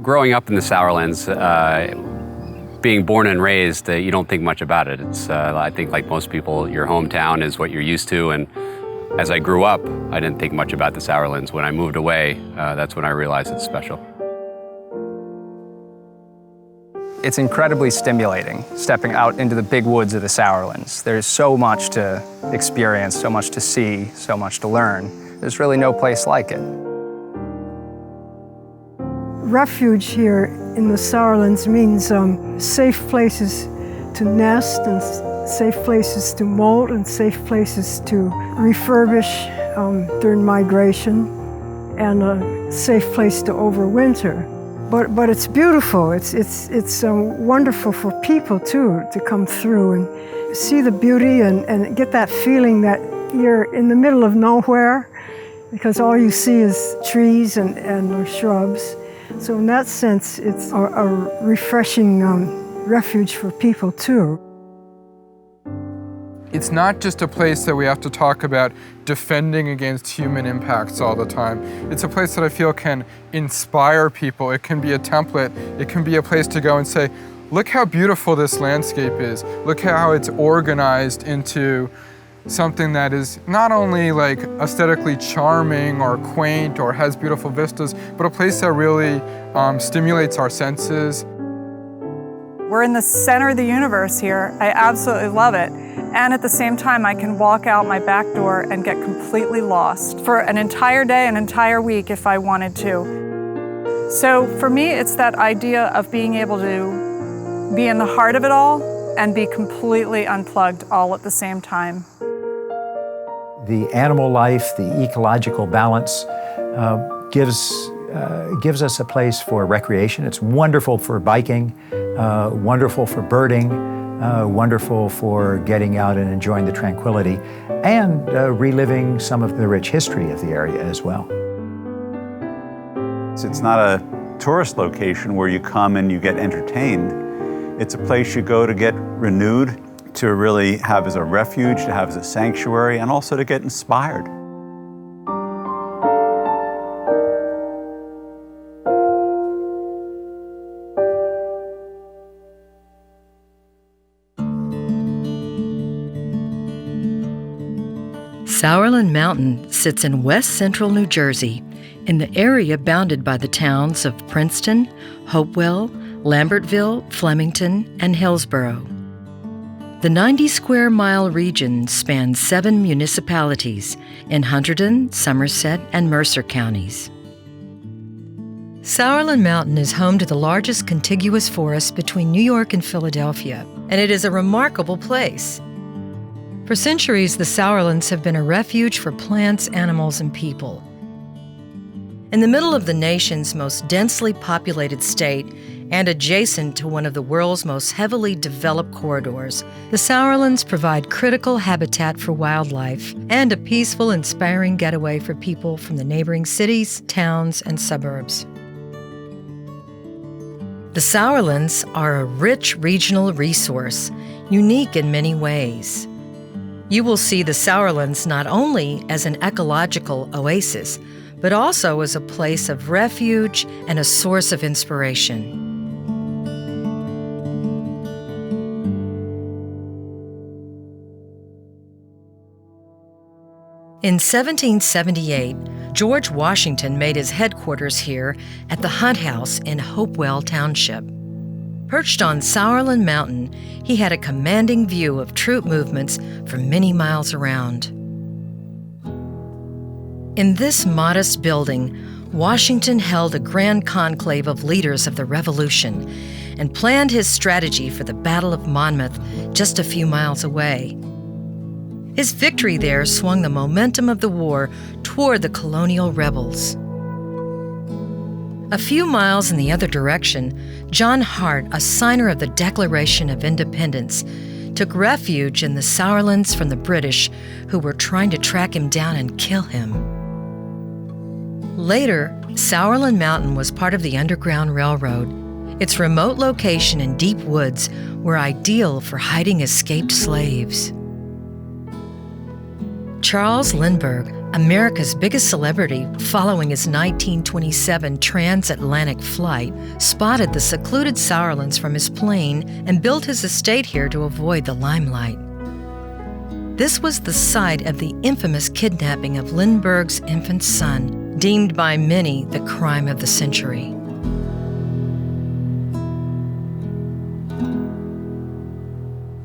Growing up in the Sourlands, being born and raised, you don't think much about it. It's, I think like most people, your hometown is what you're used to. And as I grew up, I didn't think much about the Sourlands. When I moved away, that's when I realized it's special. It's incredibly stimulating, stepping out into the big woods of the Sourlands. There's so much to experience, so much to see, so much to learn. There's really no place like it. Refuge here in the Sourlands means safe places to nest and safe places to molt and safe places to refurbish during migration and a safe place to overwinter. But it's beautiful. It's wonderful for people too to come through and see the beauty and get that feeling that you're in the middle of nowhere because all you see is trees and shrubs. So in that sense, it's a refreshing refuge for people too. It's not just a place that we have to talk about defending against human impacts all the time. It's a place that I feel can inspire people. It can be a template. It can be a place to go and say, look how beautiful this landscape is. Look how it's organized into something that is not only like aesthetically charming or quaint or has beautiful vistas, but a place that really stimulates our senses. We're in the center of the universe here. I absolutely love it. And at the same time, I can walk out my back door and get completely lost for an entire day, an entire week if I wanted to. So for me, it's that idea of being able to be in the heart of it all and be completely unplugged all at the same time. The animal life, the ecological balance gives us a place for recreation. It's wonderful for biking, wonderful for birding, wonderful for getting out and enjoying the tranquility and reliving some of the rich history of the area as well. It's not a tourist location where you come and you get entertained. It's a place you go to get renewed, to really have as a refuge, to have as a sanctuary, and also to get inspired. Sourland Mountain sits in west central New Jersey, in the area bounded by the towns of Princeton, Hopewell, Lambertville, Flemington, and Hillsborough. The 90-square-mile region spans 7 municipalities in Hunterdon, Somerset, and Mercer counties. Sourland Mountain is home to the largest contiguous forest between New York and Philadelphia, and it is a remarkable place. For centuries, the Sourlands have been a refuge for plants, animals, and people. In the middle of the nation's most densely populated state and adjacent to one of the world's most heavily developed corridors, the Sourlands provide critical habitat for wildlife and a peaceful, inspiring getaway for people from the neighboring cities, towns, and suburbs. The Sourlands are a rich regional resource, unique in many ways. You will see the Sourlands not only as an ecological oasis, but also as a place of refuge and a source of inspiration. In 1778, George Washington made his headquarters here at the Hunt House in Hopewell Township. Perched on Sourland Mountain, he had a commanding view of troop movements for many miles around. In this modest building, Washington held a grand conclave of leaders of the Revolution and planned his strategy for the Battle of Monmouth just a few miles away. His victory there swung the momentum of the war toward the colonial rebels. A few miles in the other direction, John Hart, a signer of the Declaration of Independence, took refuge in the Sourlands from the British, who were trying to track him down and kill him. Later, Sourland Mountain was part of the Underground Railroad. Its remote location in deep woods were ideal for hiding escaped slaves. Charles Lindbergh, America's biggest celebrity, following his 1927 transatlantic flight, spotted the secluded Sourlands from his plane and built his estate here to avoid the limelight. This was the site of the infamous kidnapping of Lindbergh's infant son, deemed by many the crime of the century.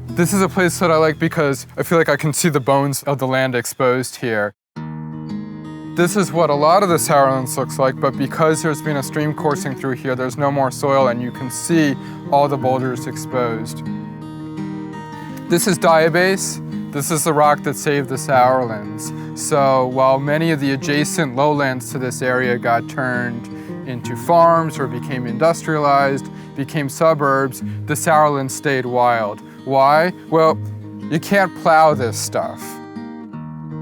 This is a place that I like because I feel like I can see the bones of the land exposed here. This is what a lot of the Sourlands looks like, but because there's been a stream coursing through here, there's no more soil and you can see all the boulders exposed. This is diabase. This is the rock that saved the Sourlands. So while many of the adjacent lowlands to this area got turned into farms or became industrialized, became suburbs, the Sourlands stayed wild. Why? Well, you can't plow this stuff.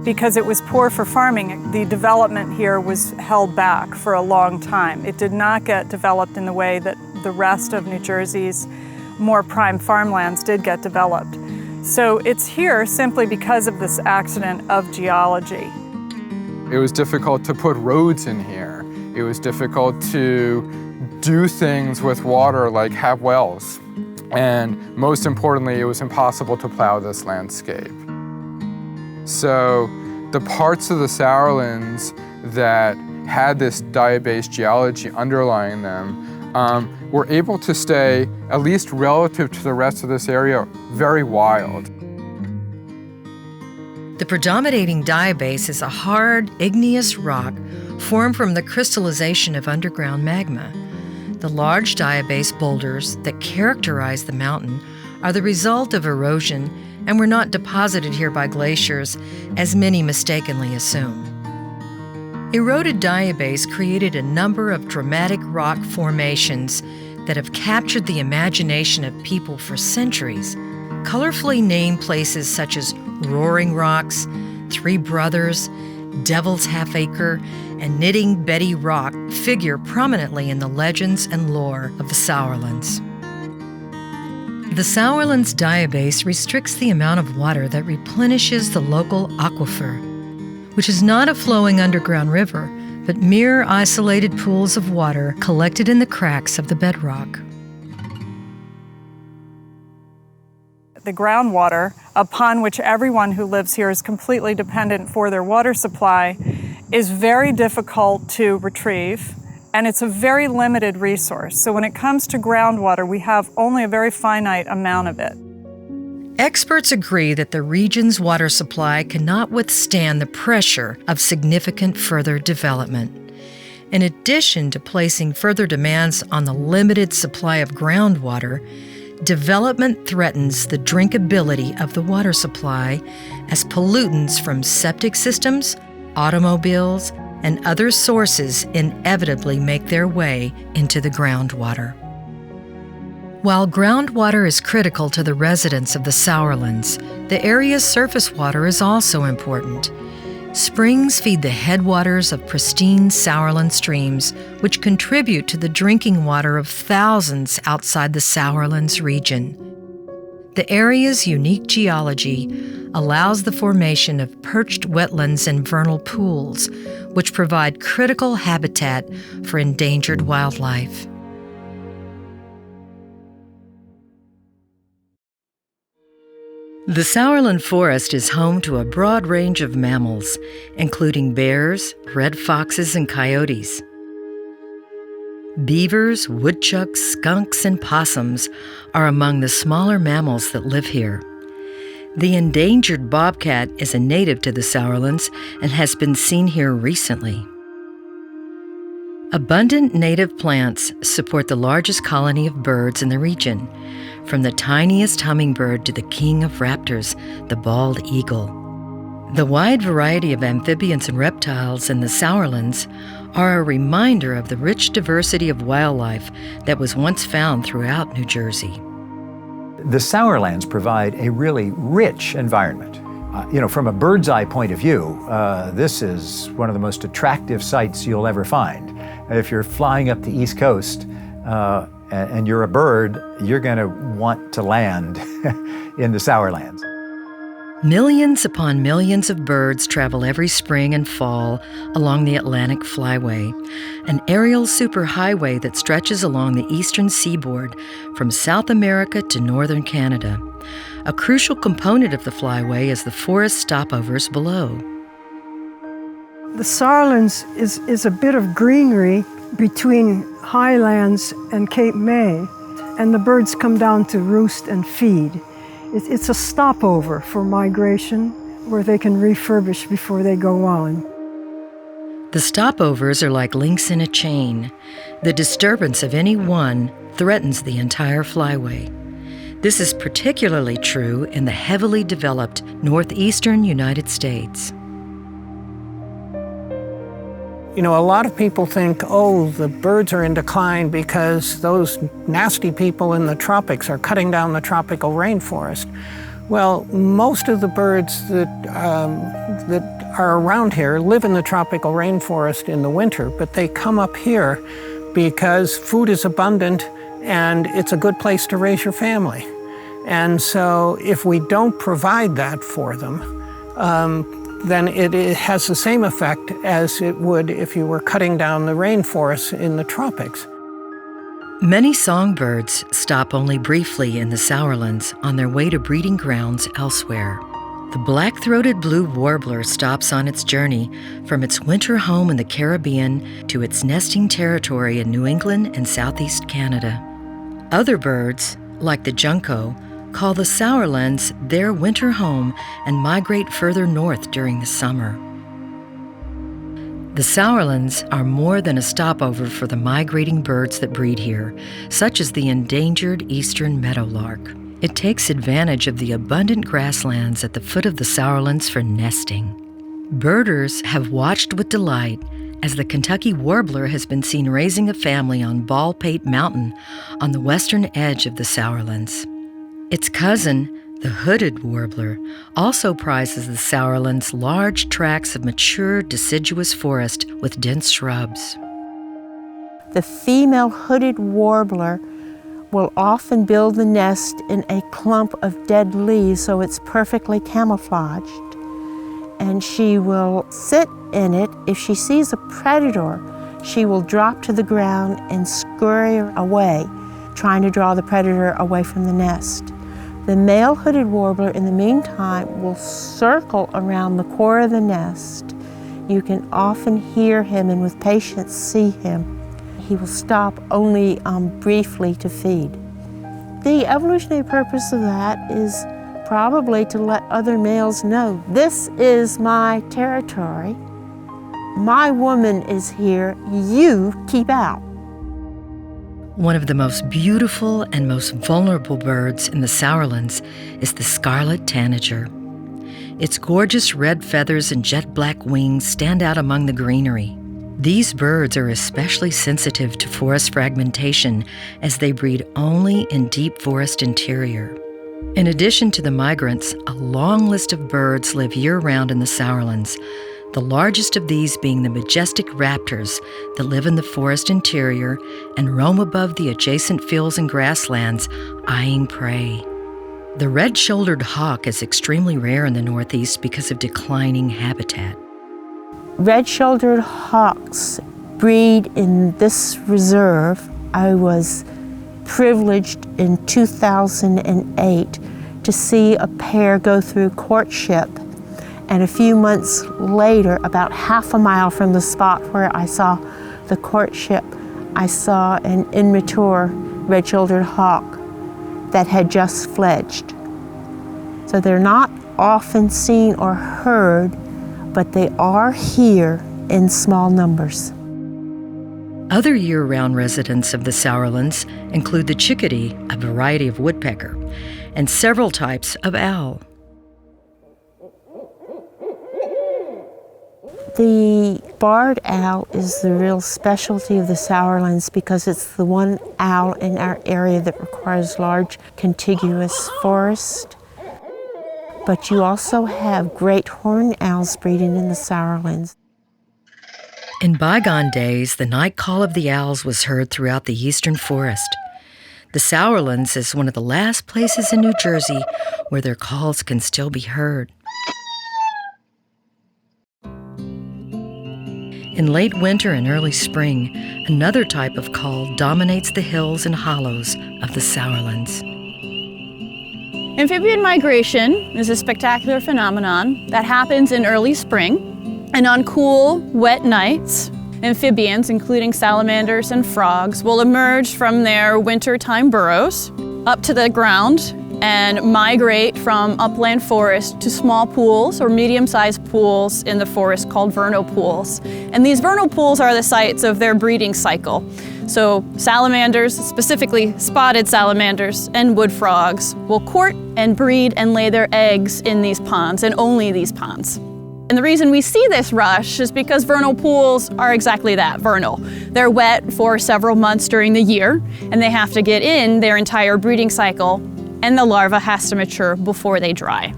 Because it was poor for farming, the development here was held back for a long time. It did not get developed in the way that the rest of New Jersey's more prime farmlands did get developed. So it's here simply because of this accident of geology. It was difficult to put roads in here. It was difficult to do things with water like have wells. And most importantly, it was impossible to plow this landscape. So the parts of the Sourlands that had this diabase geology underlying them were able to stay, at least relative to the rest of this area, very wild. The predominating diabase is a hard, igneous rock formed from the crystallization of underground magma. The large diabase boulders that characterize the mountain are the result of erosion and were not deposited here by glaciers, as many mistakenly assume. Eroded diabase created a number of dramatic rock formations that have captured the imagination of people for centuries. Colorfully named places such as Roaring Rocks, Three Brothers, Devil's Half Acre, and Knitting Betty Rock figure prominently in the legends and lore of the Sourlands. The Sourlands diabase restricts the amount of water that replenishes the local aquifer, which is not a flowing underground river, but mere isolated pools of water collected in the cracks of the bedrock. The groundwater, upon which everyone who lives here is completely dependent for their water supply, is very difficult to retrieve, and it's a very limited resource. So when it comes to groundwater, we have only a very finite amount of it. Experts agree that the region's water supply cannot withstand the pressure of significant further development. In addition to placing further demands on the limited supply of groundwater, development threatens the drinkability of the water supply as pollutants from septic systems, automobiles, and other sources inevitably make their way into the groundwater. While groundwater is critical to the residents of the Sourlands, the area's surface water is also important. Springs feed the headwaters of pristine Sourland streams, which contribute to the drinking water of thousands outside the Sourlands region. The area's unique geology allows the formation of perched wetlands and vernal pools, which provide critical habitat for endangered wildlife. The Sourland Forest is home to a broad range of mammals, including bears, red foxes, and coyotes. Beavers, woodchucks, skunks, and possums are among the smaller mammals that live here. The endangered bobcat is a native to the Sourlands and has been seen here recently. Abundant native plants support the largest colony of birds in the region, from the tiniest hummingbird to the king of raptors, the bald eagle. The wide variety of amphibians and reptiles in the Sourlands are a reminder of the rich diversity of wildlife that was once found throughout New Jersey. The Sourlands provide a really rich environment. From a bird's eye point of view, this is one of the most attractive sights you'll ever find. If you're flying up the East Coast and you're a bird, you're going to want to land in the Sourlands. Millions upon millions of birds travel every spring and fall along the Atlantic Flyway, an aerial superhighway that stretches along the eastern seaboard from South America to northern Canada. A crucial component of the flyway is the forest stopovers below. The Sourlands is a bit of greenery between highlands and Cape May, and the birds come down to roost and feed. It's a stopover for migration where they can refurbish before they go on. The stopovers are like links in a chain. The disturbance of any one threatens the entire flyway. This is particularly true in the heavily developed northeastern United States. You know, a lot of people think, oh, the birds are in decline because those nasty people in the tropics are cutting down the tropical rainforest. Well, most of the birds that are around here live in the tropical rainforest in the winter, but they come up here because food is abundant and it's a good place to raise your family. And so if we don't provide that for them, then it has the same effect as it would if you were cutting down the rainforests in the tropics. Many songbirds stop only briefly in the Sourlands on their way to breeding grounds elsewhere. The black-throated blue warbler stops on its journey from its winter home in the Caribbean to its nesting territory in New England and southeast Canada. Other birds, like the junco, call the Sourlands their winter home and migrate further north during the summer. The Sourlands are more than a stopover for the migrating birds that breed here, such as the endangered eastern meadowlark. It takes advantage of the abundant grasslands at the foot of the Sourlands for nesting. Birders have watched with delight as the Kentucky warbler has been seen raising a family on Baldpate Mountain on the western edge of the Sourlands. Its cousin, the hooded warbler, also prizes the Sourlands' large tracts of mature deciduous forest with dense shrubs. The female hooded warbler will often build the nest in a clump of dead leaves so it's perfectly camouflaged. And she will sit in it. If she sees a predator, she will drop to the ground and scurry away, trying to draw the predator away from the nest. The male hooded warbler, in the meantime, will circle around the core of the nest. You can often hear him and with patience see him. He will stop only briefly to feed. The evolutionary purpose of that is probably to let other males know, this is my territory. My woman is here, you keep out. One of the most beautiful and most vulnerable birds in the Sourlands is the scarlet tanager. Its gorgeous red feathers and jet black wings stand out among the greenery. These birds are especially sensitive to forest fragmentation as they breed only in deep forest interior. In addition to the migrants, a long list of birds live year-round in the Sourlands, the largest of these being the majestic raptors that live in the forest interior and roam above the adjacent fields and grasslands, eyeing prey. The red-shouldered hawk is extremely rare in the Northeast because of declining habitat. Red-shouldered hawks breed in this reserve. I was privileged in 2008 to see a pair go through courtship. And a few months later, about half a mile from the spot where I saw the courtship, I saw an immature red-shouldered hawk that had just fledged. So they're not often seen or heard, but they are here in small numbers. Other year-round residents of the Sourlands include the chickadee, a variety of woodpecker, and several types of owl. The barred owl is the real specialty of the Sourlands because it's the one owl in our area that requires large contiguous forest. But you also have great horned owls breeding in the Sourlands. In bygone days, the night call of the owls was heard throughout the eastern forest. The Sourlands is one of the last places in New Jersey where their calls can still be heard. In late winter and early spring, another type of call dominates the hills and hollows of the Sourlands. Amphibian migration is a spectacular phenomenon that happens in early spring, and on cool, wet nights, amphibians, including salamanders and frogs, will emerge from their wintertime burrows up to the ground and migrate from upland forest to small pools or medium-sized pools in the forest called vernal pools. And these vernal pools are the sites of their breeding cycle. So salamanders, specifically spotted salamanders and wood frogs, will court and breed and lay their eggs in these ponds, and only these ponds. And the reason we see this rush is because vernal pools are exactly that, vernal. They're wet for several months during the year, and they have to get in their entire breeding cycle, and the larva has to mature before they dry.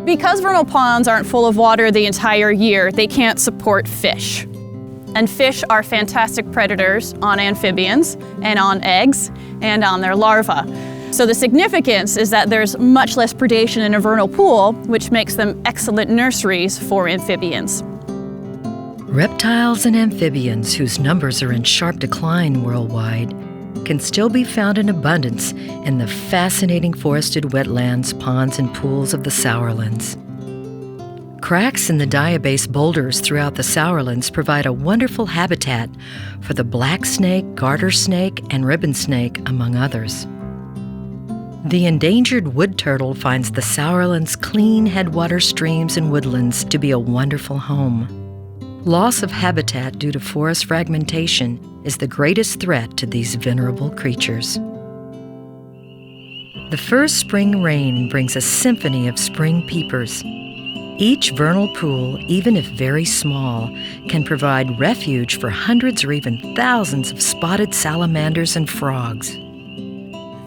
Because vernal ponds aren't full of water the entire year, they can't support fish. And fish are fantastic predators on amphibians and on eggs and on their larvae. So the significance is that there's much less predation in a vernal pool, which makes them excellent nurseries for amphibians. Reptiles and amphibians, whose numbers are in sharp decline worldwide, can still be found in abundance in the fascinating forested wetlands, ponds, and pools of the Sourlands. Cracks in the diabase boulders throughout the Sourlands provide a wonderful habitat for the black snake, garter snake, and ribbon snake, among others. The endangered wood turtle finds the Sourlands' clean headwater streams and woodlands to be a wonderful home. Loss of habitat due to forest fragmentation is the greatest threat to these venerable creatures. The first spring rain brings a symphony of spring peepers. Each vernal pool, even if very small, can provide refuge for hundreds or even thousands of spotted salamanders and frogs.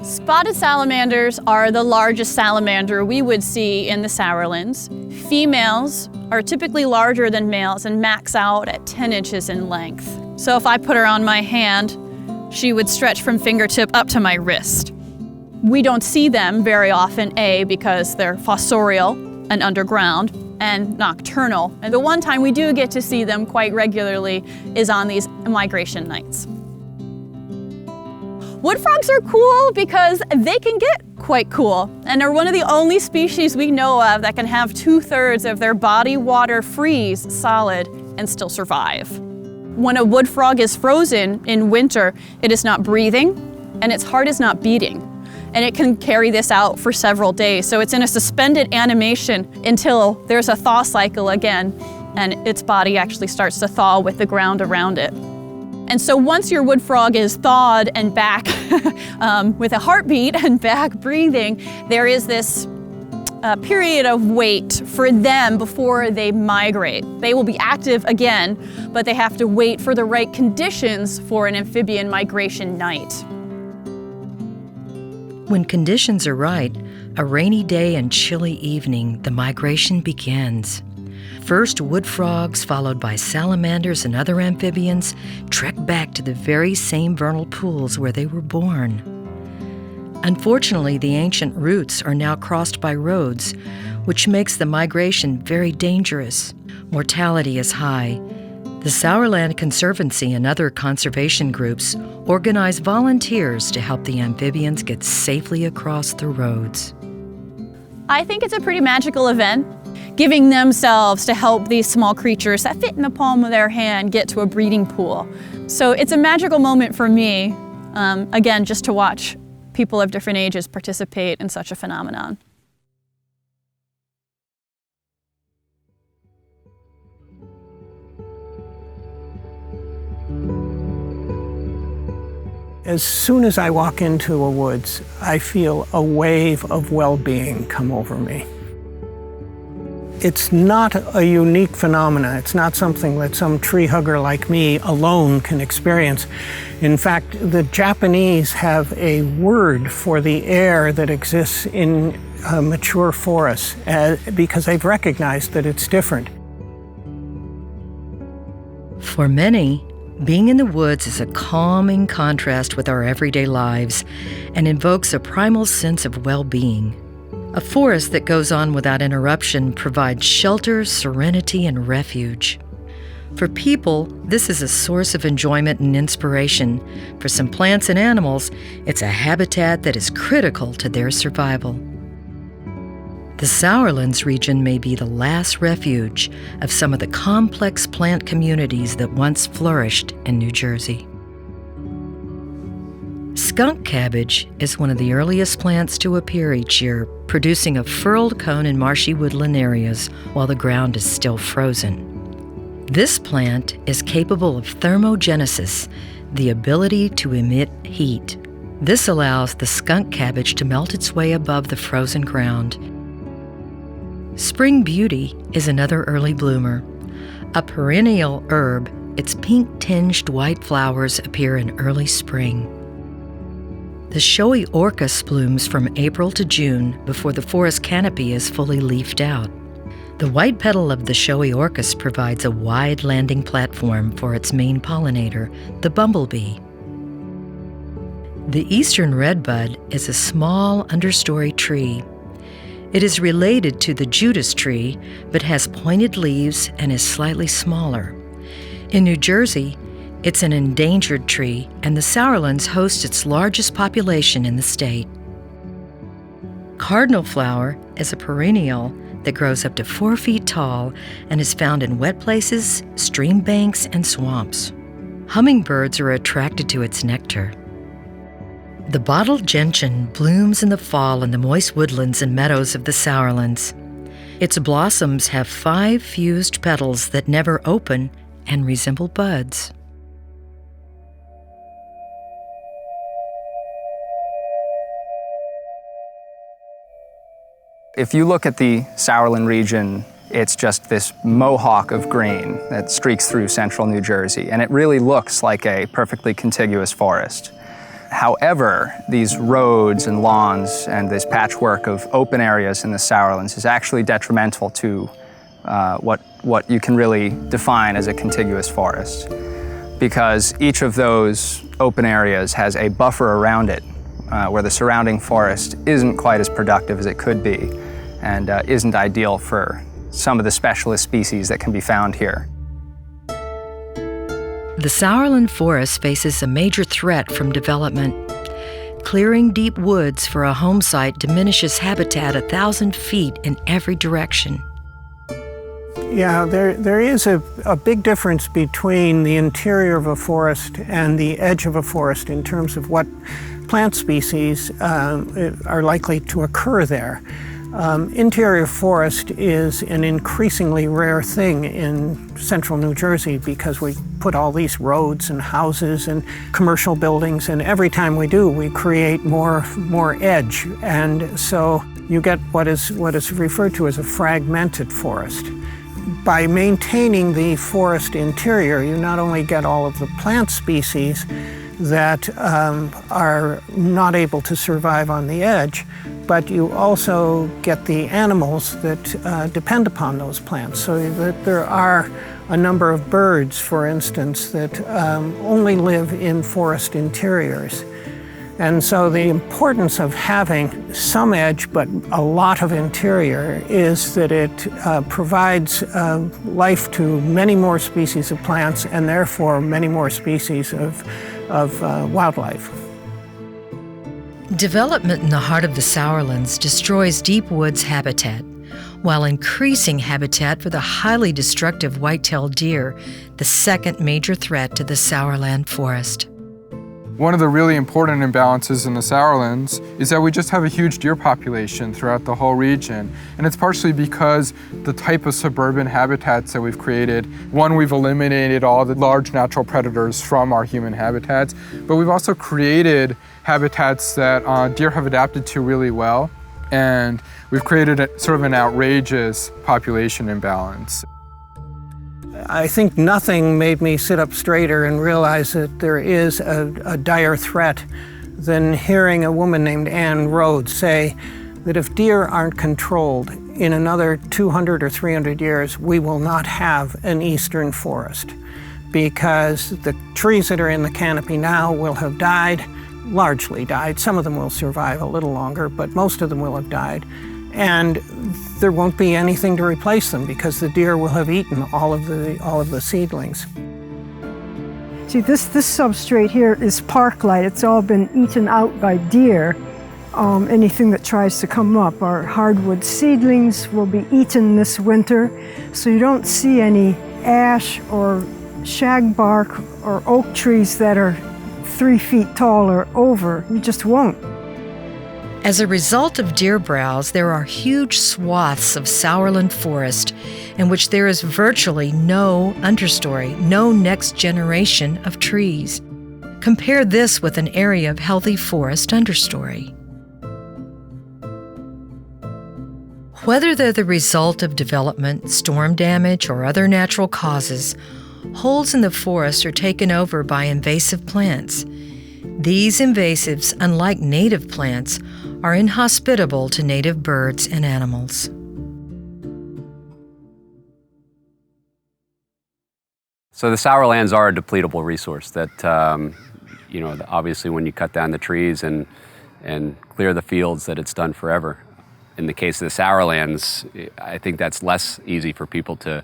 Spotted salamanders are the largest salamander we would see in the Sourlands. Females are typically larger than males and max out at 10 inches in length. So if I put her on my hand, she would stretch from fingertip up to my wrist. We don't see them very often, A, because they're fossorial and underground, and nocturnal. And the one time we do get to see them quite regularly is on these migration nights. Wood frogs are cool because they can get quite cool and are one of the only species we know of that can have 2/3 of their body water freeze solid and still survive. When a wood frog is frozen in winter, it is not breathing and its heart is not beating. And it can carry this out for several days. So it's in a suspended animation until there's a thaw cycle again and its body actually starts to thaw with the ground around it. And so once your wood frog is thawed and back with a heartbeat and back breathing, there is this period of wait for them before they migrate. They will be active again, but they have to wait for the right conditions for an amphibian migration night. When conditions are right, a rainy day and chilly evening, the migration begins. First wood frogs, followed by salamanders and other amphibians, trek back to the very same vernal pools where they were born. Unfortunately, the ancient routes are now crossed by roads, which makes the migration very dangerous. Mortality is high. The Sourland Conservancy and other conservation groups organize volunteers to help the amphibians get safely across the roads. I think it's a pretty magical event, giving themselves to help these small creatures that fit in the palm of their hand get to a breeding pool. So it's a magical moment for me, again, just to watch people of different ages participate in such a phenomenon. As soon as I walk into a woods, I feel a wave of well-being come over me. It's not a unique phenomenon. It's not something that some tree hugger like me alone can experience. In fact, the Japanese have a word for the air that exists in mature forests because they've recognized that it's different. For many, Being in the woods is a calming contrast with our everyday lives and invokes a primal sense of well-being. A forest that goes on without interruption provides shelter, serenity, and refuge. For people, this is a source of enjoyment and inspiration. For some plants and animals, it's a habitat that is critical to their survival. The Sourlands region may be the last refuge of some of the complex plant communities that once flourished in New Jersey. Skunk cabbage is one of the earliest plants to appear each year, producing a furled cone in marshy woodland areas while the ground is still frozen. This plant is capable of thermogenesis, the ability to emit heat. This allows the skunk cabbage to melt its way above the frozen ground. Spring beauty is another early bloomer. A perennial herb, its pink-tinged white flowers appear in early spring. The showy orchis blooms from April to June before the forest canopy is fully leafed out. The white petal of the showy orchis provides a wide landing platform for its main pollinator, the bumblebee. The eastern redbud is a small understory tree. It is related to the Judas tree, but has pointed leaves and is slightly smaller. In New Jersey, it's an endangered tree, and the Sourlands host its largest population in the state. Cardinal flower is a perennial that grows up to 4 feet tall and is found in wet places, stream banks, and swamps. Hummingbirds are attracted to its nectar. The bottled gentian blooms in the fall in the moist woodlands and meadows of the Sourlands. Its blossoms have 5 fused petals that never open and resemble buds. If you look at the Sourland region, it's just this mohawk of green that streaks through central New Jersey, and it really looks like a perfectly contiguous forest. However, these roads and lawns and this patchwork of open areas in the Sourlands is actually detrimental to what you can really define as a contiguous forest, because each of those open areas has a buffer around it where the surrounding forest isn't quite as productive as it could be and isn't ideal for some of the specialist species that can be found here. The Sourland forest faces a major threat from development. Clearing deep woods for a home site diminishes habitat 1,000 feet in every direction. Yeah, there is a big difference between the interior of a forest and the edge of a forest in terms of what plant species are likely to occur there. Interior forest is an increasingly rare thing in central New Jersey because we put all these roads and houses and commercial buildings, and every time we do, we create more edge. And so you get what is referred to as a fragmented forest. By maintaining the forest interior, you not only get all of the plant species that are not able to survive on the edge, but you also get the animals that depend upon those plants. So that there are a number of birds, for instance, that only live in forest interiors. And so the importance of having some edge but a lot of interior is that it provides life to many more species of plants and therefore many more species of wildlife. Development in the heart of the Sourlands destroys deep woods habitat, while increasing habitat for the highly destructive white-tailed deer, the second major threat to the Sourland forest. One of the really important imbalances in the Sourlands is that we just have a huge deer population throughout the whole region. And it's partially because the type of suburban habitats that we've created, one, we've eliminated all the large natural predators from our human habitats, but we've also created habitats that deer have adapted to really well. And we've created sort of an outrageous population imbalance. I think nothing made me sit up straighter and realize that there is a dire threat than hearing a woman named Ann Rhodes say that if deer aren't controlled, in another 200 or 300 years, we will not have an eastern forest. because the trees that are in the canopy now will have died, largely died. Some of them will survive a little longer, but most of them will have died. And there won't be anything to replace them because the deer will have eaten all of the seedlings. See, this substrate here is parklight. It's all been eaten out by deer. Anything that tries to come up. Our hardwood seedlings will be eaten this winter, so you don't see any ash or shagbark or oak trees that are 3 feet tall or over. You just won't. As a result of deer browse, there are huge swaths of Sourland forest in which there is virtually no understory, no next generation of trees. Compare this with an area of healthy forest understory. Whether they're the result of development, storm damage, or other natural causes, holes in the forest are taken over by invasive plants. These invasives, unlike native plants, are inhospitable to native birds and animals. So the Sourlands are a depletable resource that, obviously when you cut down the trees and clear the fields, that it's done forever. In the case of the Sourlands, I think that's less easy for people to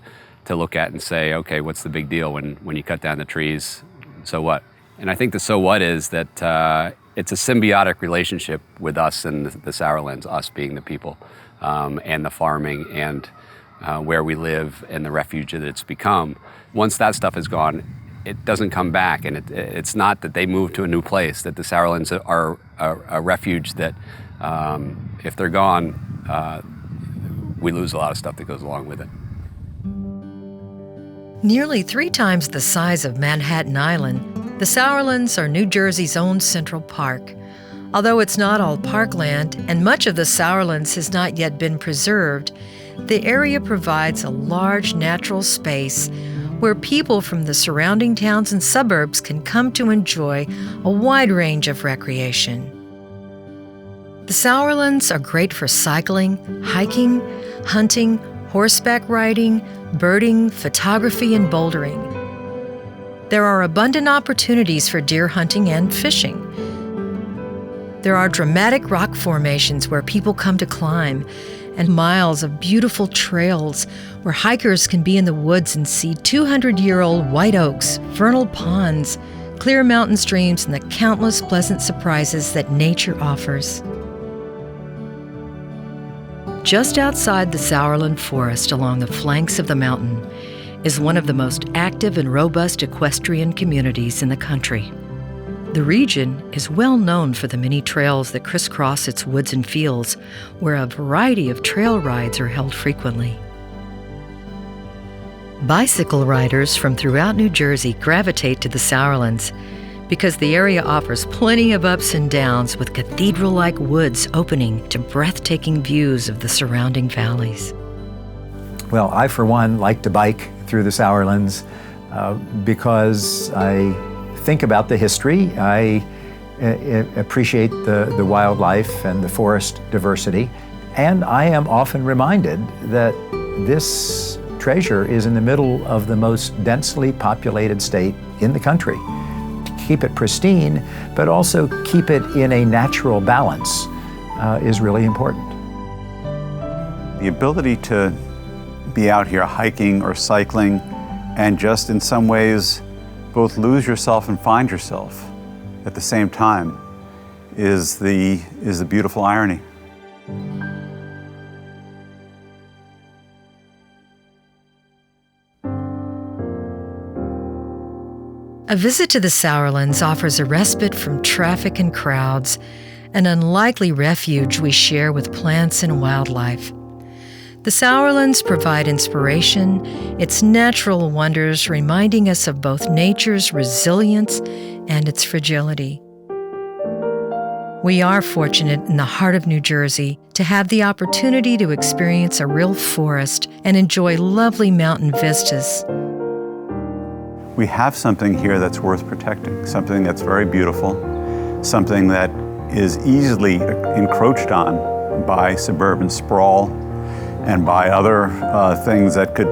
look at and say, okay, what's the big deal when you cut down the trees, so what? And I think the so what is that it's a symbiotic relationship with us and the Sourlands, us being the people, and the farming and where we live and the refuge that it's become. Once that stuff is gone, it doesn't come back, and it's not that they move to a new place, that the Sourlands are a refuge that if they're gone, we lose a lot of stuff that goes along with it. Nearly 3 times the size of Manhattan Island, the Sourlands are New Jersey's own Central Park. Although it's not all parkland and much of the Sourlands has not yet been preserved, the area provides a large natural space where people from the surrounding towns and suburbs can come to enjoy a wide range of recreation. The Sourlands are great for cycling, hiking, hunting, horseback riding, birding, photography, and bouldering. There are abundant opportunities for deer hunting and fishing. There are dramatic rock formations where people come to climb, and miles of beautiful trails where hikers can be in the woods and see 200-year-old white oaks, vernal ponds, clear mountain streams, and the countless pleasant surprises that nature offers. Just outside the Sourland forest along the flanks of the mountain is one of the most active and robust equestrian communities in the country. The region is well known for the many trails that crisscross its woods and fields, where a variety of trail rides are held frequently. Bicycle riders from throughout New Jersey gravitate to the Sourlands because the area offers plenty of ups and downs, with cathedral-like woods opening to breathtaking views of the surrounding valleys. Well, I, for one, like to bike through the Sourlands because I think about the history. I appreciate the wildlife and the forest diversity. And I am often reminded that this treasure is in the middle of the most densely populated state in the country. Keep it pristine, but also keep it in a natural balance is really important. The ability to be out here hiking or cycling and just in some ways both lose yourself and find yourself at the same time is the beautiful irony. A visit to the Sourlands offers a respite from traffic and crowds, an unlikely refuge we share with plants and wildlife. The Sourlands provide inspiration, its natural wonders reminding us of both nature's resilience and its fragility. We are fortunate in the heart of New Jersey to have the opportunity to experience a real forest and enjoy lovely mountain vistas. We have something here that's worth protecting, something that's very beautiful, something that is easily encroached on by suburban sprawl and by other things that could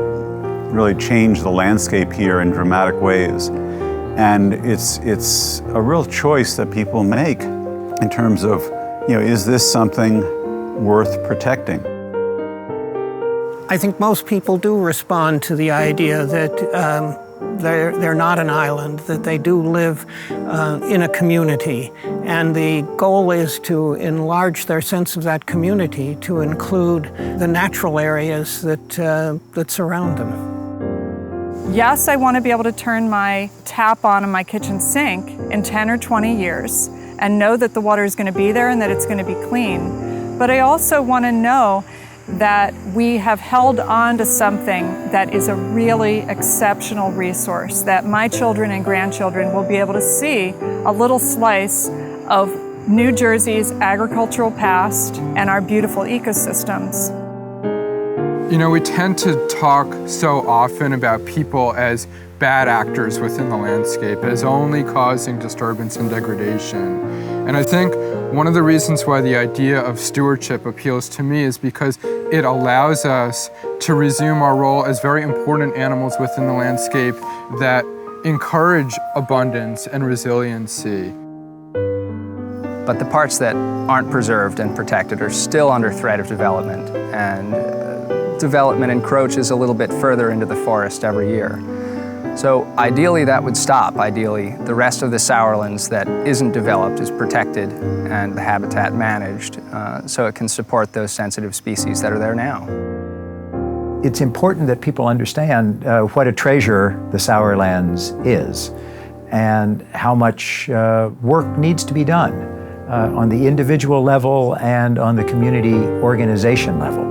really change the landscape here in dramatic ways. And it's a real choice that people make in terms of, is this something worth protecting? I think most people do respond to the idea that they're not an island, that they do live in a community. And the goal is to enlarge their sense of that community to include the natural areas that surround them. Yes, I want to be able to turn my tap on in my kitchen sink in 10 or 20 years and know that the water is going to be there and that it's going to be clean. But I also want to know that we have held on to something that is a really exceptional resource, that my children and grandchildren will be able to see a little slice of New Jersey's agricultural past and our beautiful ecosystems. We tend to talk so often about people as bad actors within the landscape, as only causing disturbance and degradation. And I think one of the reasons why the idea of stewardship appeals to me is because it allows us to resume our role as very important animals within the landscape that encourage abundance and resiliency. But the parts that aren't preserved and protected are still under threat of development, and development encroaches a little bit further into the forest every year. So ideally that would stop. Ideally, the rest of the Sourlands that isn't developed is protected and the habitat managed so it can support those sensitive species that are there now. It's important that people understand what a treasure the Sourlands is and how much work needs to be done on the individual level and on the community organization level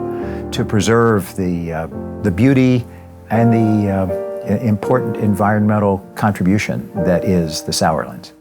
to preserve the beauty and the important environmental contribution that is the Sourlands.